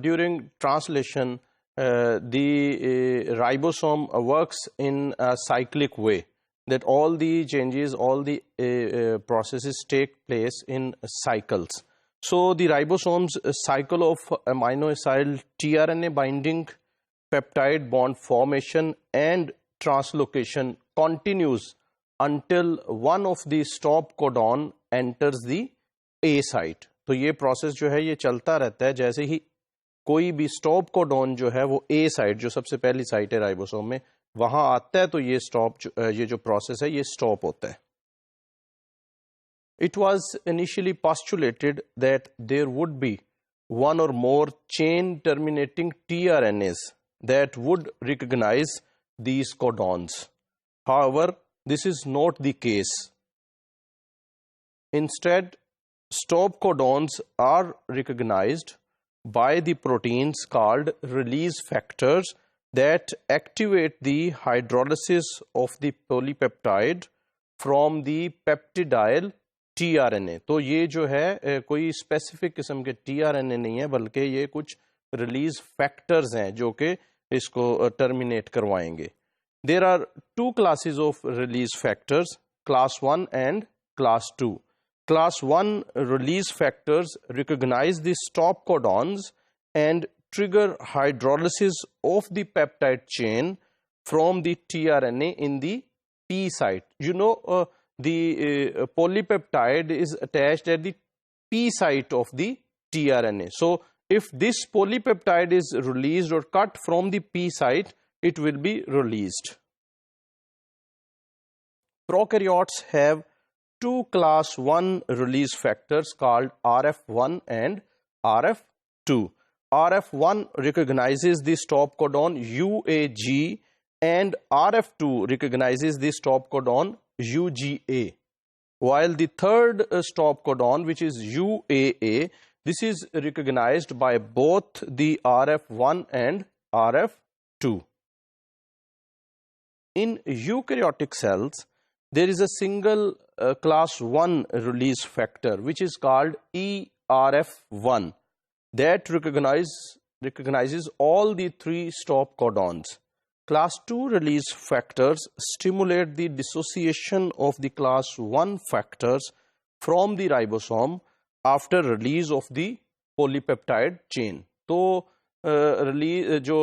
during translation, the ribosome works in a cyclic way, that all the changes, all the processes take place in cycles. So the ribosome's cycle of aminoacyl-tRNA binding, peptide bond formation and translocation continues until one of the stop codon enters the A site. तो ये process जो है ये चलता रहता है, जैसे ही कोई भी स्टॉप कोडॉन जो है वो ए साइट, जो सबसे पहली साइट है राइबोसोम में, वहां आता है, तो ये जो प्रोसेस है ये स्टॉप होता है. It was initially postulated that there would be one or more chain terminating tRNAs that would recognize these codons. However, this is not the case. Instead, stop codons are recognized by the proteins called release factors that activate the hydrolysis of the polypeptide from the peptidyl tRNA. तो ये जो है कोई specific किस्म के tRNA नहीं है, बल्कि ये कुछ रिलीज फैक्टर्स हैं जो कि इसको टर्मिनेट करवाएंगे. There are two classes of release factors, class 1 and class 2. Class 1 release factors recognize the stop codons and trigger hydrolysis of the peptide chain from the tRNA in the P site. The polypeptide is attached at the P site of the tRNA. So, if this polypeptide is released or cut from the P site, it will be released. Prokaryotes have two class 1 release factors called RF1 and RF2. RF1 recognizes the stop codon UAG and RF2 recognizes the stop codon UGA. While the third stop codon, which is UAA, this is recognized by both the RF1 and RF2. In eukaryotic cells, there is a single class 1 release factor which is called ERF1 that recognizes all the three stop codons. Class 2 release factors stimulate the dissociation of the class 1 factors from the ribosome after release of the polypeptide chain. तो जो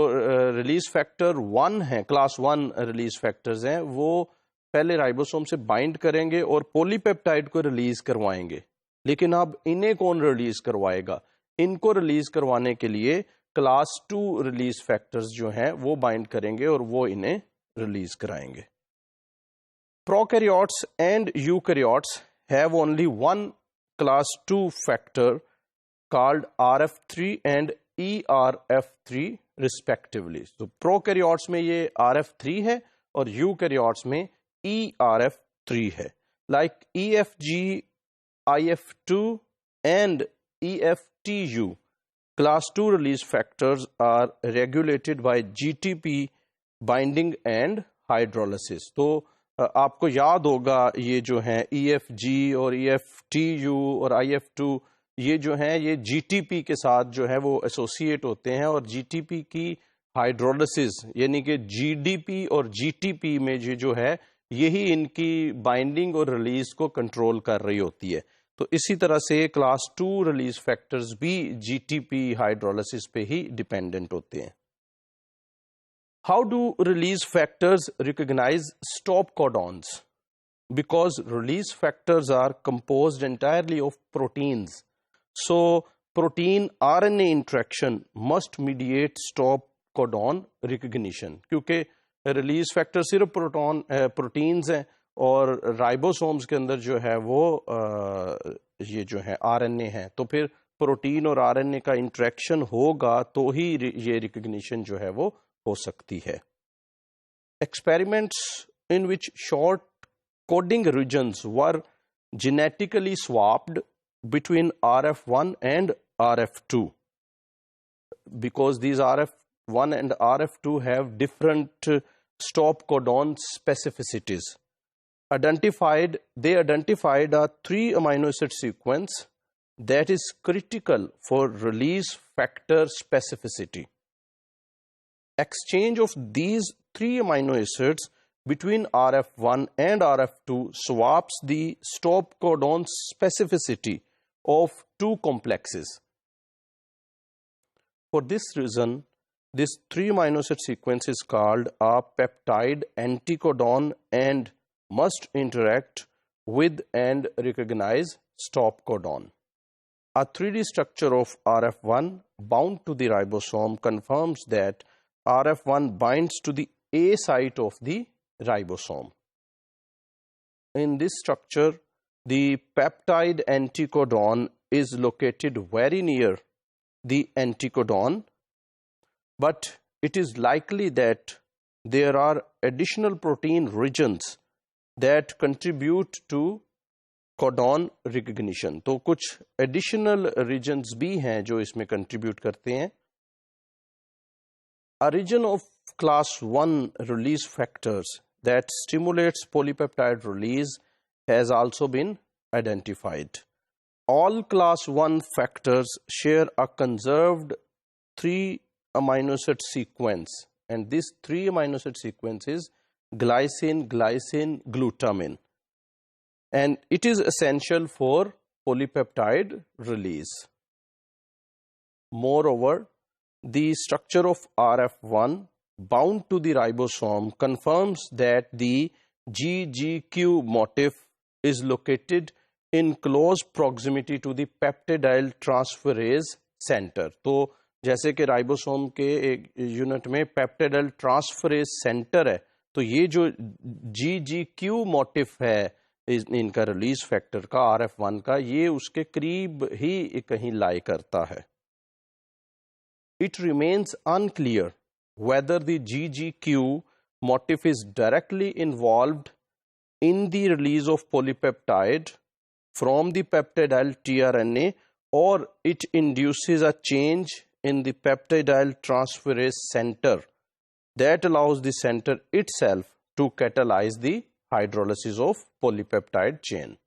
release factor 1 है, class 1 release factors हैं, वो पहले ribosome से bind करेंगे और polypeptide को रिलीज करवाएंगे. लेकिन अब इन्हें कौन रिलीज करवाएगा? इनको रिलीज करवाने के लिए क्लास 2 रिलीज फैक्टर्स जो हैं वो बाइंड करेंगे और वो इन्हें रिलीज कराएंगे. Prokaryotes and eukaryotes have only one class 2 factor called RF3 and ERF3 respectively. So prokaryotes में ये RF3 है और eukaryotes में ERF3 है. Like EFG, IF2 and EFTU, class 2 release factors are regulated by GTP binding and hydrolysis. तो आपको याद होगा ये जो हैं EFG और EFTU और IF2, ये जो हैं ये GTP के साथ जो है वो एसोसिएट होते हैं और GTP की हाइड्रोलिसिस यानी कि GDP और GTP में जो है यही इनकी बाइंडिंग और रिलीज को कंट्रोल कर रही होती है. तो इसी तरह से क्लास 2 रिलीज फैक्टर्स भी GTP हाइड्रोलिसिस पे ही डिपेंडेंट होते हैं. How do release factors recognize stop codons? Because release factors are composed entirely of proteins. So, protein RNA interaction must mediate stop codon recognition. क्योंकि release factor सिर्फ proteins हैं और ribosomes के अंदर जो है वो ये जो है RNA है, तो फिर प्रोटीन और RNA का इंटरेक्शन होगा तो ही ये रिकग्निशन जो है वो हो सकती है. Experiments in which short coding regions were genetically swapped between RF1 and RF2, because these RF1 and RF2 have different stop codon specificities. They identified a 3-amino acid sequence that is critical for release factor specificity. Exchange of these three amino acids between RF1 and RF2 swaps the stop codon specificity of two complexes. For this reason, this three amino acid sequence is called a peptide anticodon and must interact with and recognize stop codon. A 3D structure of RF1 bound to the ribosome confirms that RF1 binds to the A site of the ribosome. In this structure, the peptide anticodon is located very near the anticodon, but it is likely that there are additional protein regions that contribute to codon recognition. तो कुछ additional regions भी हैं जो इसमें contribute करते हैं. A region of class 1 release factors that stimulates polypeptide release has also been identified. All class 1 factors share a conserved 3 amino acid sequence, and this 3 amino acid sequence is glycine, glycine, glutamine, and it is essential for polypeptide release. Moreover, the structure of RF1 bound to the ribosome confirms that the GGQ motif is located in close proximity to the peptidyl transferase center. तो जैसे कि ribosome के एक unit में peptidyl transferase centre है, तो ये जो GGQ मोटिफ है इनका रिलीज फैक्टर का RF1 का, ये उसके करीब ही कहीं लाई करता है. It remains unclear whether the GGQ motif is directly involved in the release of polypeptide from the peptide-tRNA or it induces a change in the peptidyl transferase center that allows the center itself to catalyze the hydrolysis of polypeptide chain.